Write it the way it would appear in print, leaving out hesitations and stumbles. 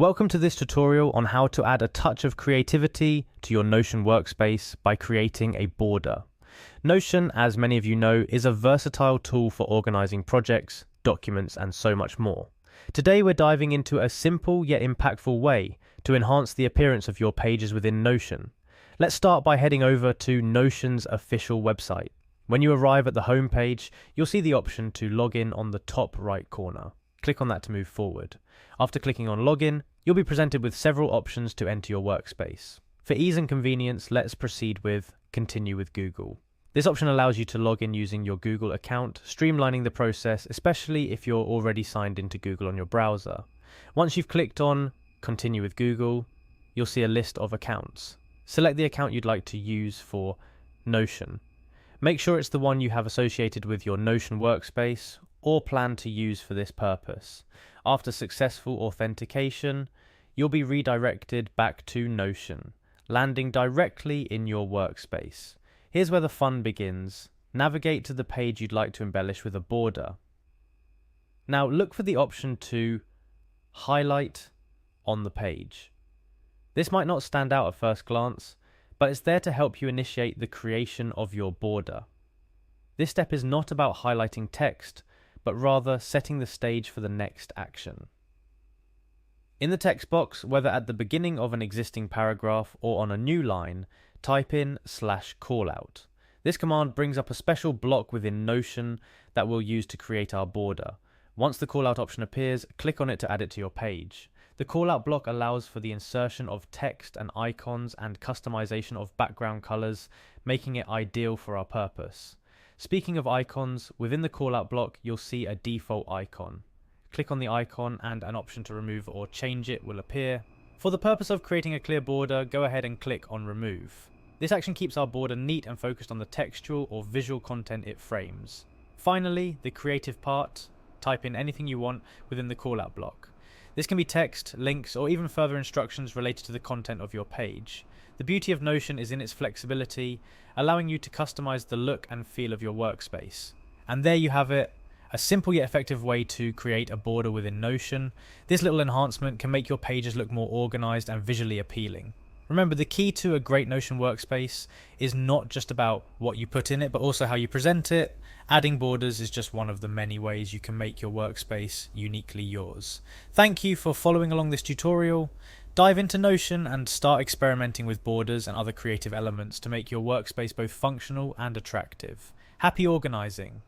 Welcome to this tutorial on how to add a touch of creativity to your Notion workspace by creating a border. Notion, as many of you know, is a versatile tool for organizing projects, documents, and so much more. Today we're diving into a simple yet impactful way to enhance the appearance of your pages within Notion. Let's start by heading over to Notion's official website. When you arrive at the home page, you'll see the option to log in on the top right corner. Click on that to move forward. After clicking on Login, you'll be presented with several options to enter your workspace. For ease and convenience, let's proceed with Continue with Google. This option allows you to log in using your Google account, streamlining the process, especially if you're already signed into Google on your browser. Once you've clicked on Continue with Google, you'll see a list of accounts. Select the account you'd like to use for Notion. Make sure it's the one you have associated with your Notion workspace or plan to use for this purpose. After successful authentication, you'll be redirected back to Notion, landing directly in your workspace. Here's where the fun begins. Navigate to the page you'd like to embellish with a border. Now look for the option to highlight on the page. This might not stand out at first glance, but it's there to help you initiate the creation of your border. This step is not about highlighting text, but rather setting the stage for the next action. In the text box, whether at the beginning of an existing paragraph or on a new line, type in /callout. This command brings up a special block within Notion that we'll use to create our border. Once the callout option appears, click on it to add it to your page. The callout block allows for the insertion of text and icons and customization of background colors, making it ideal for our purpose. Speaking of icons, within the callout block you'll see a default icon. Click on the icon and an option to remove or change it will appear. For the purpose of creating a clear border, go ahead and click on Remove. This action keeps our border neat and focused on the textual or visual content it frames. Finally, the creative part. Type in anything you want within the callout block. This can be text, links, or even further instructions related to the content of your page. The beauty of Notion is in its flexibility, allowing you to customize the look and feel of your workspace. And there you have it, a simple yet effective way to create a border within Notion. This little enhancement can make your pages look more organized and visually appealing. Remember, the key to a great Notion workspace is not just about what you put in it, but also how you present it. Adding borders is just one of the many ways you can make your workspace uniquely yours. Thank you for following along this tutorial. Dive into Notion and start experimenting with borders and other creative elements to make your workspace both functional and attractive. Happy organizing!